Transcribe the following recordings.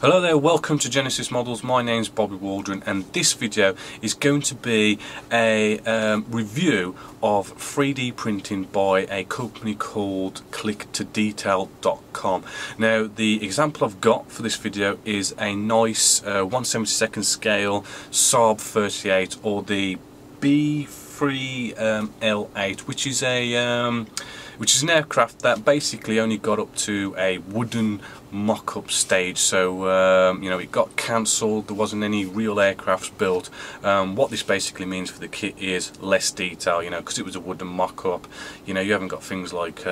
Hello there, welcome to Genesis Models. My name's Bobby Waldron and this video is going to be a review of 3D printing by a company called ClickToDetail.com. Now the example I've got for this video is a nice 1/72 scale Saab38 or the B3LA, which is an aircraft that basically only got up to a wooden mock-up stage, so you know, it got cancelled. There wasn't any real aircrafts built. What this basically means for the kit is less detail, you know, because it was a wooden mock-up. You know, you haven't got things like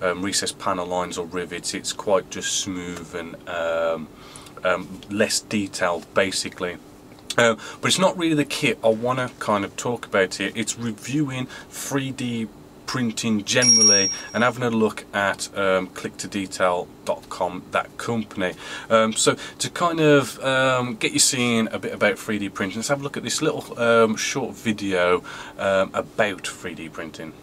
recessed panel lines or rivets. It's quite just smooth and less detailed basically. But it's not really the kit I want to kind of talk about here. It's reviewing 3D printing generally and having a look at ClickToDetail.com, that company. So to kind of get you seeing a bit about 3D printing, let's have a look at this little short video about 3D printing.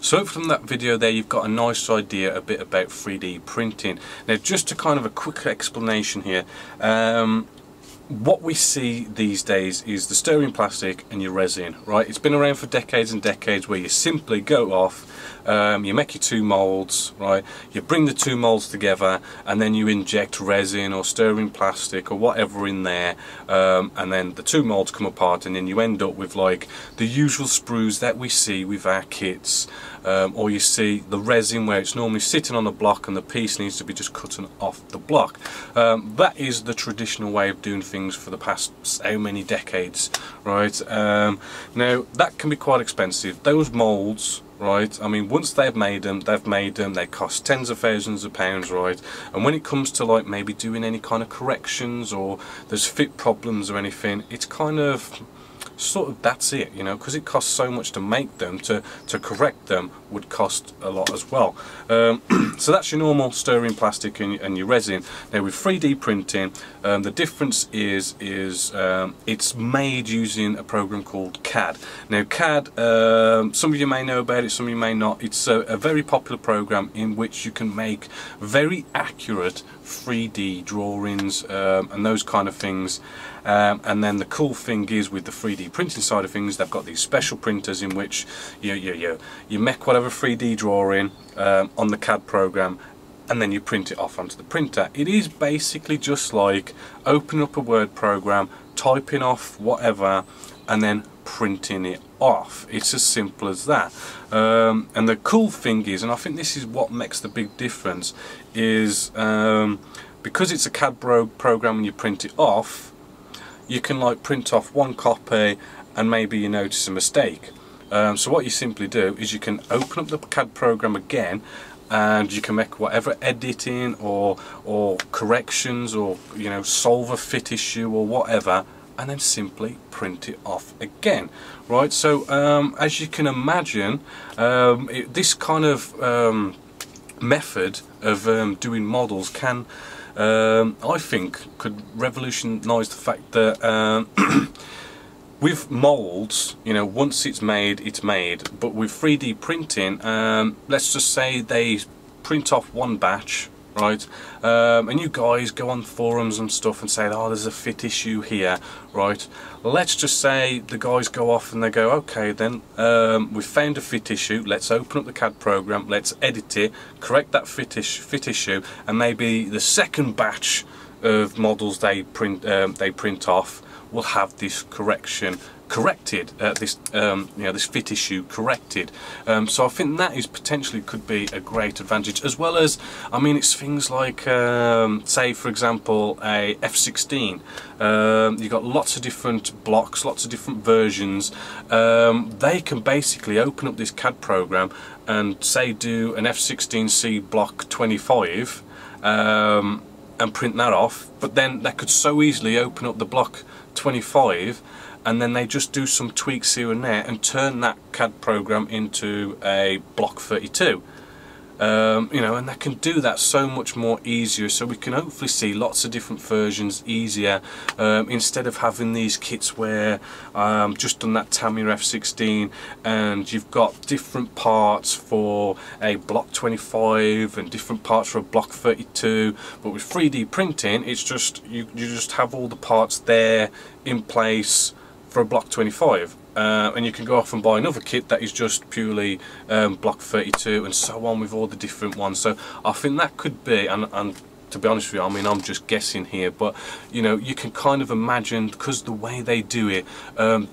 So from that video there you've got a nice idea a bit about 3D printing. Now just to kind of a quick explanation here, what we see these days is the stirring plastic and your resin, right? It's been around for decades and decades where you simply go off, you make your two molds, right? You bring the two molds together and then you inject resin or stirring plastic or whatever in there, and then the two molds come apart and then you end up with like the usual sprues that we see with our kits, or you see the resin where it's normally sitting on the block and the piece needs to be just cutting off the block. That is the traditional way of doing things for the past so many decades, right? Now that can be quite expensive, those molds, right? I mean, once they've made them, they cost tens of thousands of pounds, right? And when it comes to like maybe doing any kind of corrections or there's fit problems or anything, it's kind of sort of that's it, you know, because it costs so much to make them, to correct them would cost a lot as well. So that's your normal stirring plastic and your resin. Now with 3D printing, the difference is it's made using a program called CAD. Now CAD, some of you may know about it, some of you may not. It's a very popular program in which you can make very accurate 3D drawings and those kind of things. And then the cool thing is with the 3D printing side of things, they've got these special printers in which you make whatever 3D drawing on the CAD program and then you print it off onto the printer. It is basically just like opening up a Word program, typing off whatever and then printing it off. It's as simple as that. And the cool thing is, and I think this is what makes the big difference, is because it's a CAD program and you print it off, you can like print off one copy and maybe you notice a mistake. So what you simply do is you can open up the CAD program again and you can make whatever editing or corrections or, you know, solve a fit issue or whatever, and then simply print it off again, right? So as you can imagine, this kind of method of doing models can I think could revolutionise the fact that with molds, you know, once it's made, it's made. But with 3D printing, let's just say they print off one batch, right? And you guys go on forums and stuff and say, oh, there's a fit issue here, right? Let's just say the guys go off and they go, okay then, we've found a fit issue, let's open up the CAD program, let's edit it, correct that fit issue, and maybe the second batch of models they print off will have this corrected, this this fit issue corrected. So I think that is potentially could be a great advantage, as well as, I mean, it's things like say for example a F-16. You've got lots of different blocks, lots of different versions. They can basically open up this CAD program and say do an F-16C block 25 and print that off, but then they could so easily open up the block 25 and then they just do some tweaks here and there and turn that CAD program into a block 32. You know, and they can do that so much more easier, so we can hopefully see lots of different versions easier, instead of having these kits where just on that Tamiya F-16 and you've got different parts for a block 25 and different parts for a block 32, but with 3D printing it's just you just have all the parts there in place for a block 25. And you can go off and buy another kit that is just purely block 32 and so on with all the different ones. So I think that could be, and to be honest with you, I mean, I'm just guessing here, but you know, you can kind of imagine, because the way they do it,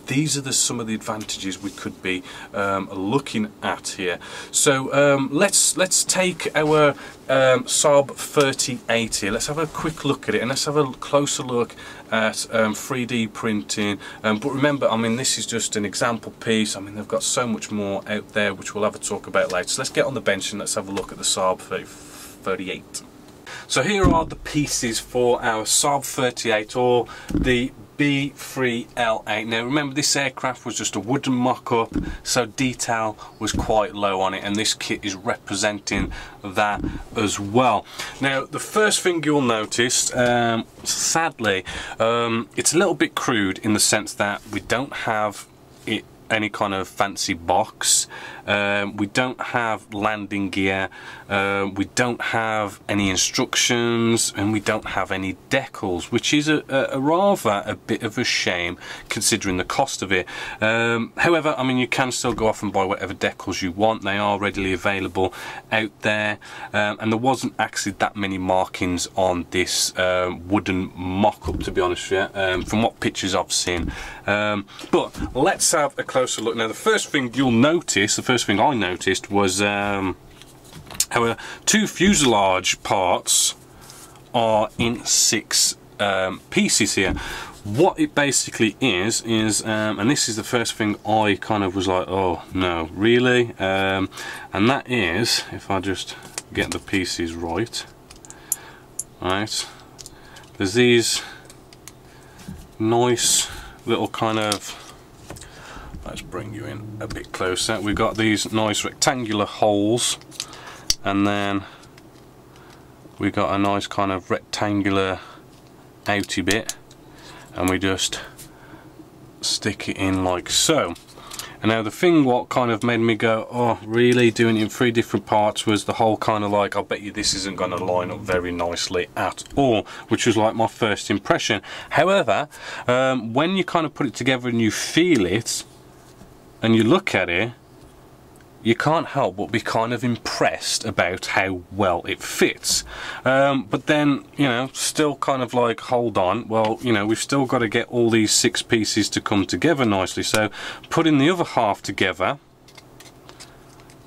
these are some of the advantages we could be looking at here. So let's take our Saab38 here. Let's have a quick look at it and let's have a closer look at 3D printing. But remember, I mean, this is just an example piece. I mean, they've got so much more out there which we'll have a talk about later. So let's get on the bench and let's have a look at the Saab38. So here are the pieces for our Saab38, or the B3LA. Now remember, this aircraft was just a wooden mock-up, so detail was quite low on it, and this kit is representing that as well. Now the first thing you'll notice, sadly, it's a little bit crude in the sense that we don't have any kind of fancy box, we don't have landing gear, we don't have any instructions, and we don't have any decals, which is a bit of a shame considering the cost of it. However, I mean, you can still go off and buy whatever decals you want. They are readily available out there, and there wasn't actually that many markings on this wooden mock-up, to be honest with you, from what pictures I've seen. But let's have a closer look. Now the first thing you'll notice, the first thing I noticed, was our two fuselage parts are in 6 pieces here. What it basically is, and this is the first thing I kind of was like, oh no, really? And that is, if I just get the pieces right, there's these nice little kind of, let's bring you in a bit closer. We've got these nice rectangular holes, and then we got a nice kind of rectangular outy bit, and we just stick it in like so. And now the thing what kind of made me go, oh really, doing it in 3 different parts, was the whole kind of like, I bet you this isn't going to line up very nicely at all, which was like my first impression. However, when you kind of put it together and you feel it and you look at it, you can't help but be kind of impressed about how well it fits. But then, you know, still kind of like, hold on, well, you know, we've still got to get all these 6 pieces to come together nicely. So putting the other half together,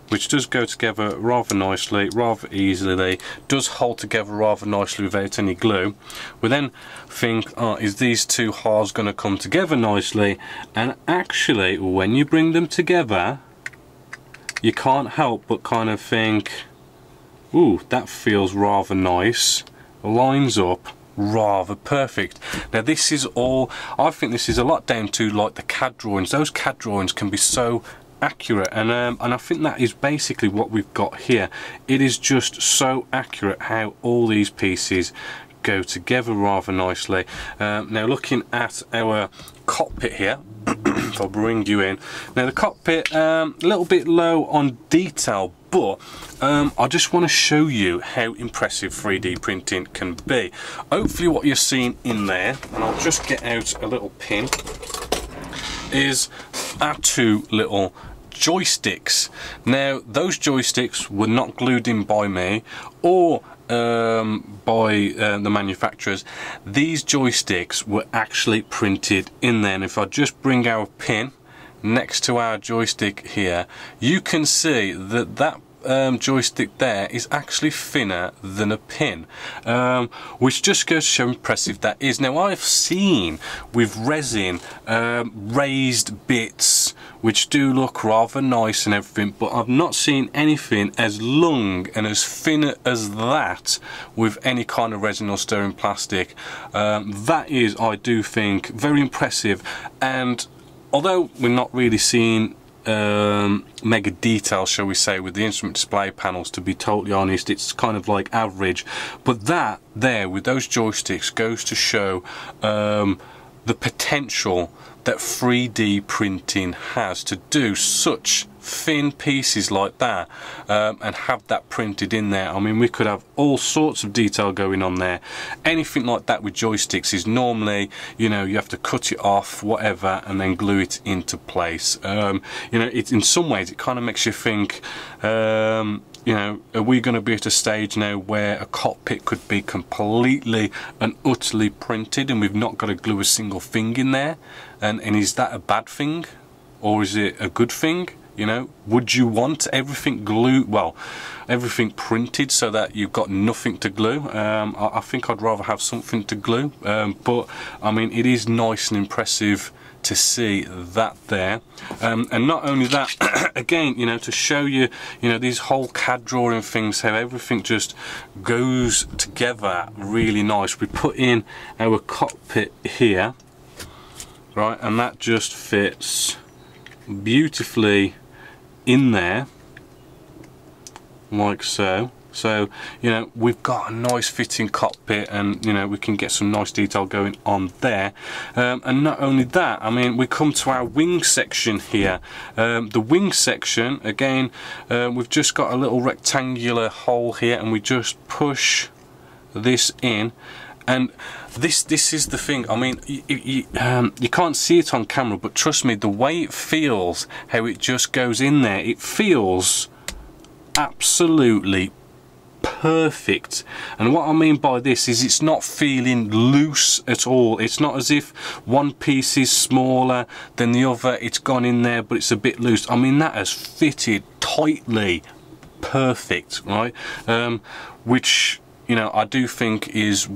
which does go together rather nicely, rather easily, does hold together rather nicely without any glue. We then think, oh, is these 2 halves going to come together nicely? And actually, when you bring them together, you can't help but kind of think, ooh, that feels rather nice, lines up rather perfect. Now this is all, I think this is a lot down to like the CAD drawings. Those CAD drawings can be so accurate, and I think that is basically what we've got here. It is just so accurate how all these pieces go together rather nicely. Now looking at our cockpit here, if I'll bring you in. Now the cockpit, a little bit low on detail, but I just want to show you how impressive 3D printing can be. Hopefully what you're seeing in there, and I'll just get out a little pin, is our two little joysticks. Now those joysticks were not glued in by me or by the manufacturers. These joysticks were actually printed in there, and if I just bring our pin next to our joystick here, you can see that that joystick there is actually thinner than a pin, which just goes to show how impressive that is. Now I've seen with resin raised bits which do look rather nice and everything, but I've not seen anything as long and as thin as that with any kind of resin or stirring plastic. That is, I do think, very impressive. And although we're not really seeing mega detail, shall we say, with the instrument display panels, to be totally honest, it's kind of like average, but that there with those joysticks goes to show the potential that 3D printing has to do such thin pieces like that, and have that printed in there. I mean, we could have all sorts of detail going on there. Anything like that with joysticks is normally, you know, you have to cut it off, whatever, and then glue it into place. You know, in some ways it kind of makes you think, you know, are we going to be at a stage now where a cockpit could be completely and utterly printed and we've not got to glue a single thing in there? And is that a bad thing, or is it a good thing? You know, would you want everything glued, well, everything printed so that you've got nothing to glue? I think I'd rather have something to glue, but I mean, it is nice and impressive to see that there. And not only that, again, you know, to show you, you know, these whole CAD drawing things, how everything just goes together really nice. We put in our cockpit here, right, and that just fits beautifully in there like so. So, you know, we've got a nice fitting cockpit, and you know, we can get some nice detail going on there. And not only that, I mean, we come to our wing section here. The wing section, again, we've just got a little rectangular hole here, and we just push this in. And this is the thing. I mean, you can't see it on camera, but trust me, the way it feels, how it just goes in there, it feels absolutely perfect. And what I mean by this is it's not feeling loose at all. It's not as if one piece is smaller than the other, it's gone in there but it's a bit loose. I mean, that has fitted tightly perfect, right? Which, you know, I do think is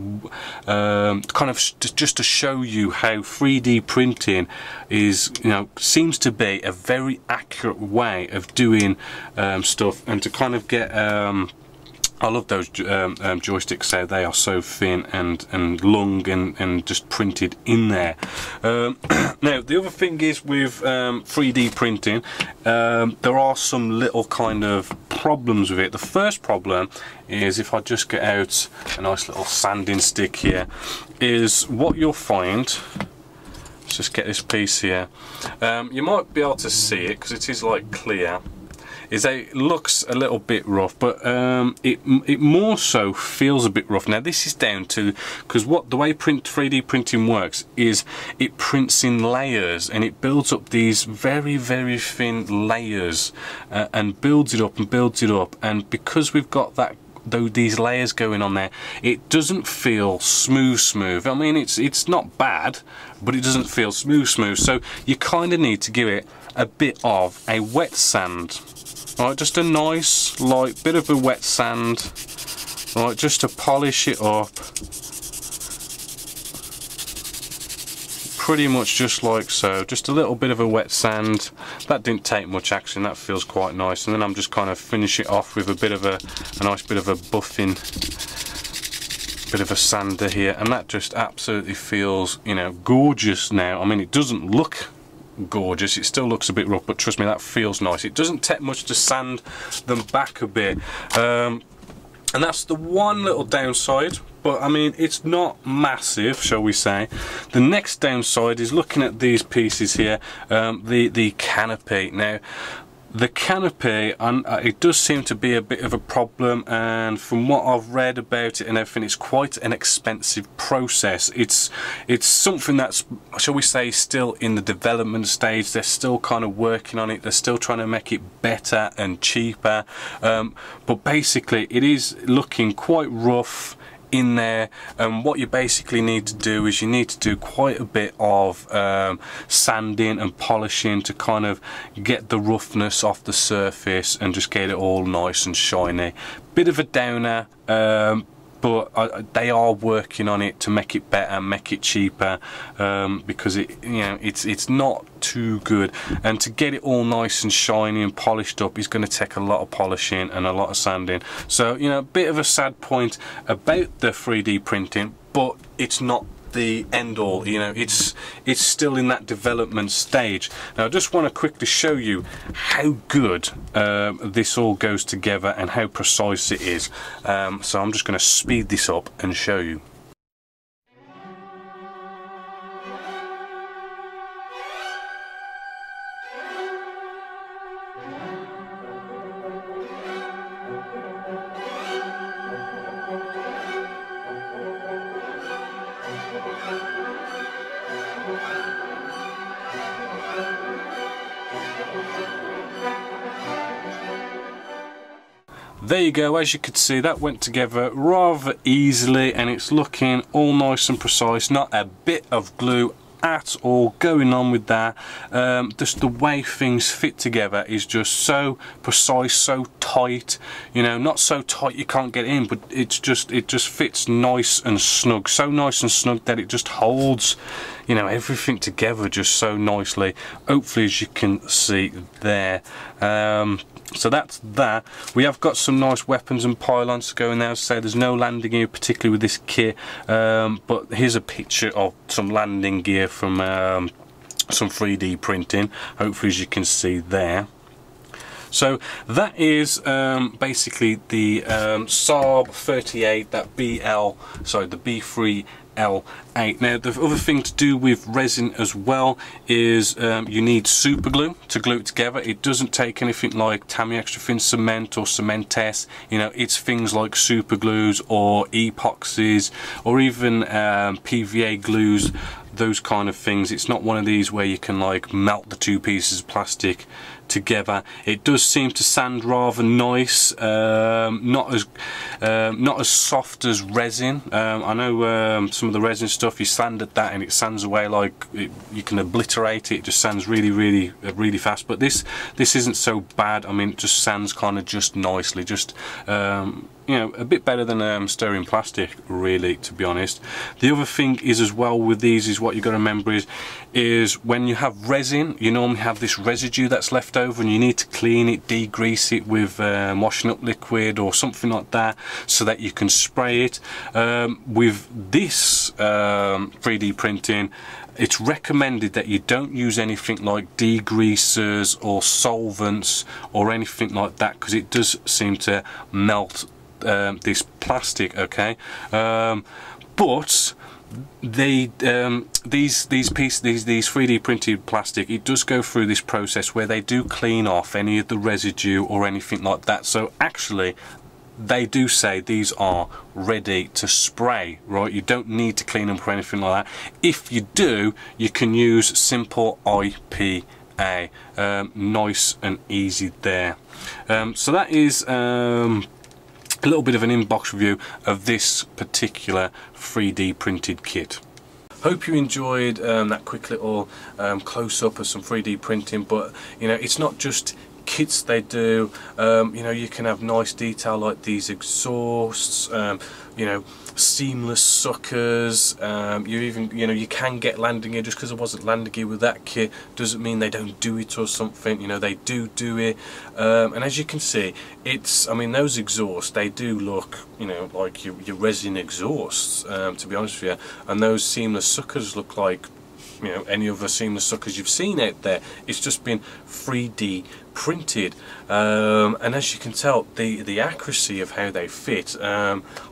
kind of just to show you how 3D printing is, you know, seems to be a very accurate way of doing stuff, and to kind of get I love those joysticks there. They are so thin and long and just printed in there. Now the other thing is with 3D printing, there are some little kind of problems with it. The first problem is, if I just get out a nice little sanding stick here, is what you'll find. Let's just get this piece here. You might be able to see it because it is like clear. Is it looks a little bit rough, but it more so feels a bit rough. Now this is down to, because what the way 3D printing works is it prints in layers, and it builds up these very thin layers, and builds it up and builds it up, and because we've got that, though, these layers going on there, it doesn't feel smooth. I mean, it's not bad, but it doesn't feel smooth. So you kind of need to give it a bit of a wet sand. Right, just a nice light bit of a wet sand, right, just to polish it up, pretty much just like so. Just a little bit of a wet sand. That didn't take much action, that feels quite nice. And then I'm just kind of finish it off with a bit of a nice bit of a buffing, bit of a sander here, and that just absolutely feels, you know, gorgeous now. I mean, it doesn't look gorgeous, it still looks a bit rough, but trust me, that feels nice. It doesn't take much to sand them back a bit, and that's the one little downside, but I mean, it's not massive, shall we say. The next downside is looking at these pieces here, the canopy. Now The canopy, it does seem to be a bit of a problem, and from what I've read about it and everything, it's quite an expensive process. It's something that's, shall we say, still in the development stage. They're still kind of working on it. They're still trying to make it better and cheaper, but basically it is looking quite rough in there, and what you basically need to do is you need to do quite a bit of sanding and polishing to kind of get the roughness off the surface and just get it all nice and shiny. Bit of a downer, but they are working on it to make it better, make it cheaper, because it's not too good, and to get it all nice and shiny and polished up is going to take a lot of polishing and a lot of sanding. So a bit of a sad point about the 3D printing, but it's not the end all. It's still in that development stage. Now I just want to quickly show you how good this all goes together and how precise it is. So I'm just going to speed this up and show you. There you go. As you could see, that went together rather easily, and it's looking all nice and precise. Not a bit of glue at all going on with that. Just the way things fit together is just so precise, so tight. Not so tight you can't get in, but it just fits nice and snug. So nice and snug that it just holds everything together just so nicely. Hopefully, as you can see there. So that's that. We have got some nice weapons and pylons to go in there. So there's no landing gear particularly with this kit, but here's a picture of some landing gear from some 3D printing, hopefully, as you can see there. So that is basically the Saab38, that the B3LA. Now the other thing to do with resin as well is you need super glue to glue it together. It doesn't take anything like Tamiya extra thin cement or Cement-S. It's things like super glues or epoxies or even PVA glues, those kind of things. It's not one of these where you can like melt the two pieces of plastic together. It does seem to sand rather nice, not as soft as resin. I know some of the resin stuff, you sanded that and it sands away like you can obliterate it. It just sands really fast, but this isn't so bad. I mean, it just sands kind of just nicely, just a bit better than stirring plastic, really, to be honest. The other thing is as well with these is what you got to remember is when you have resin, you normally have this residue that's left over, and you need to clean it, degrease it with washing up liquid or something like that, so that you can spray it. With this 3D printing, it's recommended that you don't use anything like degreasers or solvents or anything like that, because it does seem to melt this plastic, okay? But these 3D printed plastic, it does go through this process where they do clean off any of the residue or anything like that. So actually, they do say these are ready to spray, right? You don't need to clean them for anything like that. If you do, you can use simple IPA. Nice and easy there. So that is a little bit of an inbox review of this particular 3D printed kit. Hope you enjoyed that quick little close-up of some 3D printing, but it's not just kits they do. You can have nice detail like these exhausts, seamless suckers. You even you can get landing gear. Just because it wasn't landing gear with that kit doesn't mean they don't do it or something. They do it, and as you can see, those exhausts, they do look like your resin exhausts, to be honest with you, and those seamless suckers look like any other seamless suckers you've seen out there. It's just been 3D printed, and as you can tell, the accuracy of how they fit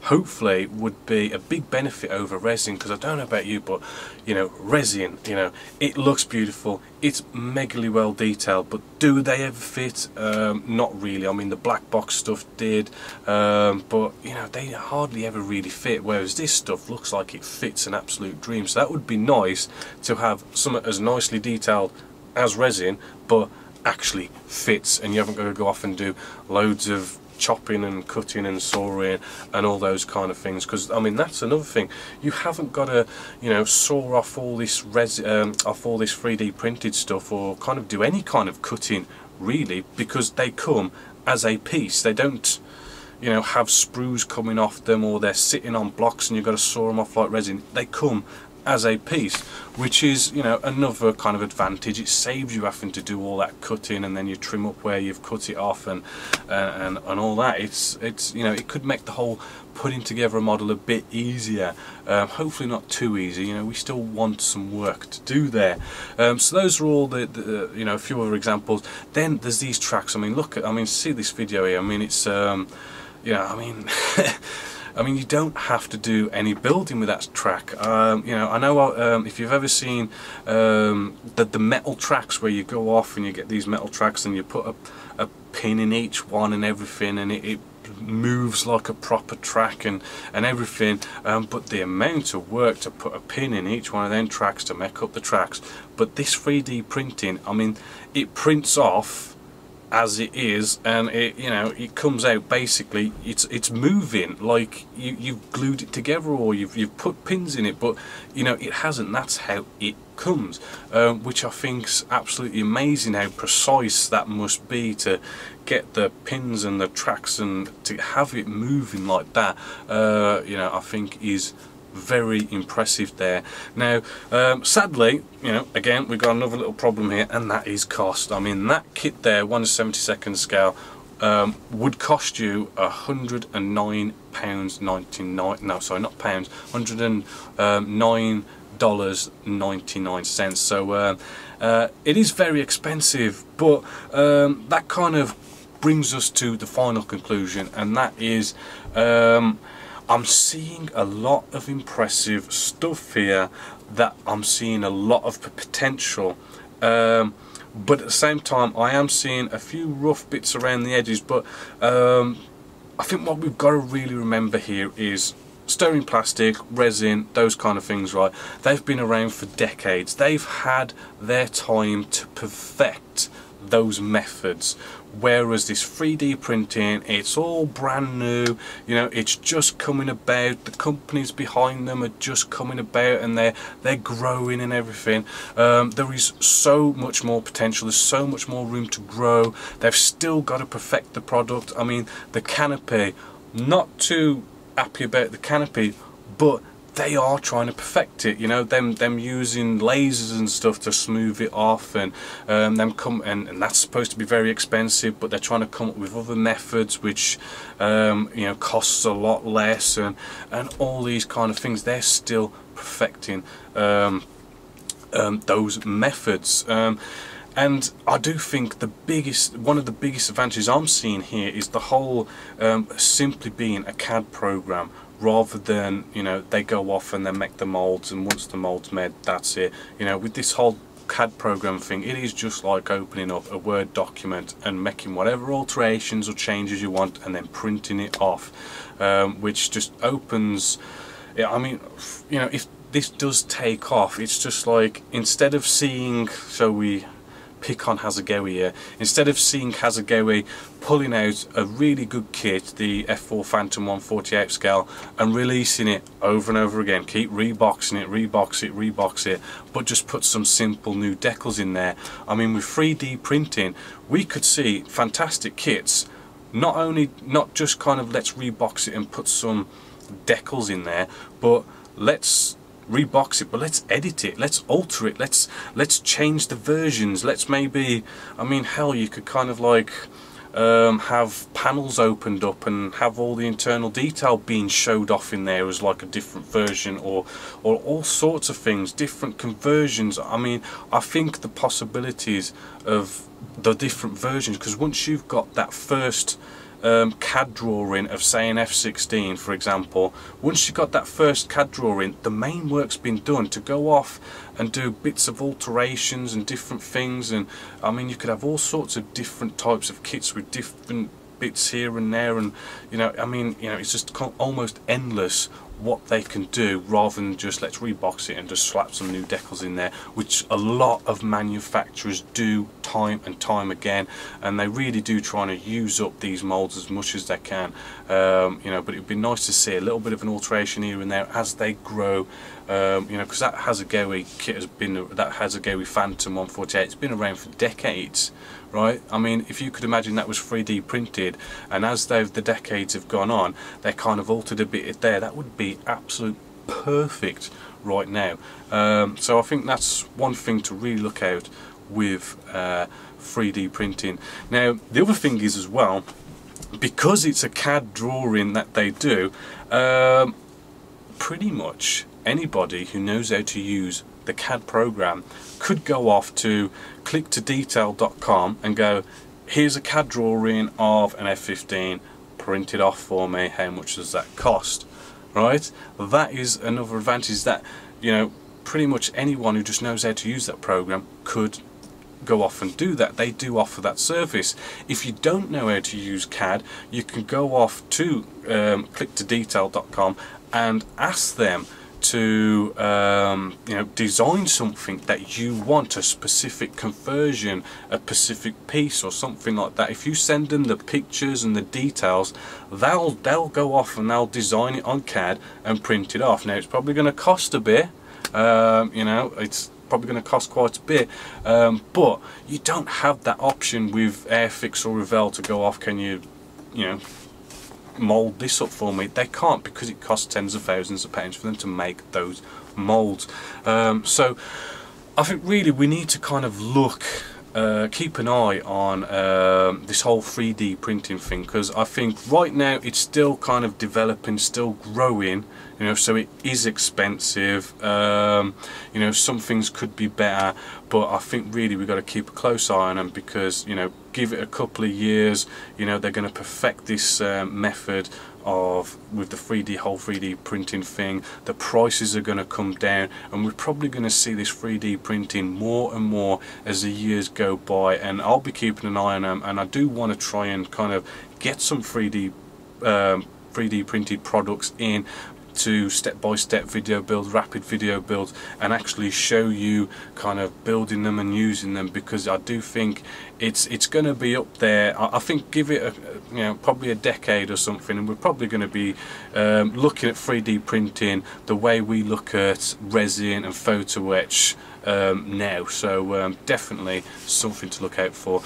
hopefully would be a big benefit over resin, because I don't know about you, but you know, resin, you know, it looks beautiful, it's megally well detailed, but do they ever fit? Not really. I mean, the black box stuff did, but you know, they hardly ever really fit, whereas this stuff looks like it fits an absolute dream. So that would be nice to have something as nicely detailed as resin, but actually fits, and you haven't got to go off and do loads of chopping and cutting and sawing and all those kind of things, because I mean, that's another thing, you haven't got to, you know, saw off all this off all this 3D printed stuff, or kind of do any kind of cutting really, because they come as a piece. They don't, you know, have sprues coming off them, or they're sitting on blocks and you've got to saw them off like resin. They come as a piece, which is, you know, another kind of advantage. It saves you having to do all that cutting, and then you trim up where you've cut it off, and all that. It's you know, it could make the whole putting together a model a bit easier. Hopefully not too easy. You know, we still want some work to do there. So those are all the you know, a few other examples. Then there's these tracks. I mean, look at, I mean, see this video here. I mean, it's you know, I mean I mean, you don't have to do any building with that track. You know, I know if you've ever seen the metal tracks where you go off and you get these metal tracks and you put a pin in each one and everything, and it moves like a proper track and everything, but the amount of work to put a pin in each one of them tracks to make up the tracks. But this 3D printing, I mean, it prints off as it is, and it, you know, it comes out basically, it's moving like you've glued it together, or you've put pins in it, but you know, it hasn't. That's how it comes, which I think's absolutely amazing, how precise that must be to get the pins and the tracks and to have it moving like that. You know, I think is very impressive there. Now, sadly, you know, again, we've got another little problem here, and that is cost. I mean, that kit there, 1/72 scale, would cost you £109.99. No, sorry, not pounds. $109.99. So it is very expensive, but that kind of brings us to the final conclusion, and that is, I'm seeing a lot of impressive stuff here, that I'm seeing a lot of potential, but at the same time I am seeing a few rough bits around the edges. But I think what we've got to really remember here is stirring plastic, resin, those kind of things, right? They've been around for decades. They've had their time to perfect those methods, whereas this 3D printing, it's all brand new. You know, it's just coming about. The companies behind them are just coming about, and they're growing and everything. There is so much more potential. There's so much more room to grow. They've still got to perfect the product. I mean, the Canopy, not too happy about the Canopy, but they are trying to perfect it. You know, them using lasers and stuff to smooth it off, and and that's supposed to be very expensive, but they're trying to come up with other methods which you know, costs a lot less, and all these kind of things. They're still perfecting those methods. And I do think one of the biggest advantages I'm seeing here is the whole simply being a CAD program, rather than, you know, they go off and they make the molds, and once the mold's made, that's it. You know, with this whole CAD program thing, it is just like opening up a Word document and making whatever alterations or changes you want, and then printing it off, which just opens, I mean, you know, if this does take off, it's just like, instead of seeing, so we pick on Hasegawa here, instead of seeing Hasegawa pulling out a really good kit, the F4 Phantom 1/48 scale, and releasing it over and over again, keep reboxing it, rebox it, but just put some simple new decals in there. I mean, with 3D printing, we could see fantastic kits, not just kind of let's rebox it and put some decals in there, but let's rebox it, but let's edit it, let's alter it, let's change the versions, let's maybe, I mean, hell, you could kind of like have panels opened up and have all the internal detail being showed off in there as like a different version, or all sorts of things, different conversions. I mean, I think the possibilities of the different versions, because once you've got that first CAD drawing of, say, an F-16 for example, once you've got that first CAD drawing, the main work's been done. To go off and do bits of alterations and different things, and I mean, you could have all sorts of different types of kits with different bits here and there, and you know, I mean, you know, it's just almost endless what they can do, rather than just let's rebox it and just slap some new decals in there, which a lot of manufacturers do time and time again, and they really do try to use up these molds as much as they can. You know, but it'd be nice to see a little bit of an alteration here and there as they grow. You know, because that Hasegawa kit has been, that Hasegawa Phantom 148, it's been around for decades, right? I mean, if you could imagine that was 3D printed, and as the decades have gone on, they kind of altered a bit there, that would be absolute perfect right now. So I think that's one thing to really look out with 3D printing. Now, the other thing is as well, because it's a CAD drawing that they do, pretty much anybody who knows how to use the CAD program could go off to clicktodetail.com and go, here's a CAD drawing of an F-15, print it off for me, how much does that cost? Right? That is another advantage, that, you know, pretty much anyone who just knows how to use that program could go off and do that. They do offer that service. If you don't know how to use CAD, you can go off to clicktodetail.com and ask them to you know, design something that you want, a specific conversion, a specific piece or something like that. If you send them the pictures and the details, they'll go off and they'll design it on CAD and print it off. Now, it's probably going to cost a bit, you know, it's probably going to cost quite a bit, but you don't have that option with Airfix or Revell to go off, can you know, mold this up for me. They can't, because it costs tens of thousands of pounds for them to make those molds. So I think really we need to kind of look, keep an eye on this whole 3D printing thing, because I think right now it's still kind of developing, still growing, you know, so it is expensive. You know, some things could be better, but I think really we've got to keep a close eye on them, because, you know, give it a couple of years, you know, they're going to perfect this method of, with the whole 3D printing thing. The prices are going to come down, and we're probably going to see this 3D printing more and more as the years go by, and I'll be keeping an eye on them, and I do want to try and kind of get some 3D printed products in to step-by-step video build, rapid video builds, and actually show you kind of building them and using them, because I do think it's going to be up there. I think give it you know, probably a decade or something, and we're probably going to be looking at 3D printing the way we look at resin and photo etch now. So definitely something to look out for.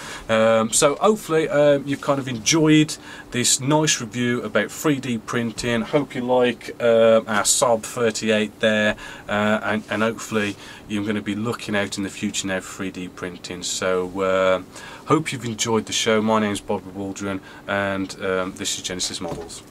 So hopefully you've kind of enjoyed this nice review about 3D printing. Hope you like our Saab38 there, and hopefully you're going to be looking out in the future now for 3D printing. So hope you've enjoyed the show. My name's Bobby Waldron, and this is Genesis Models.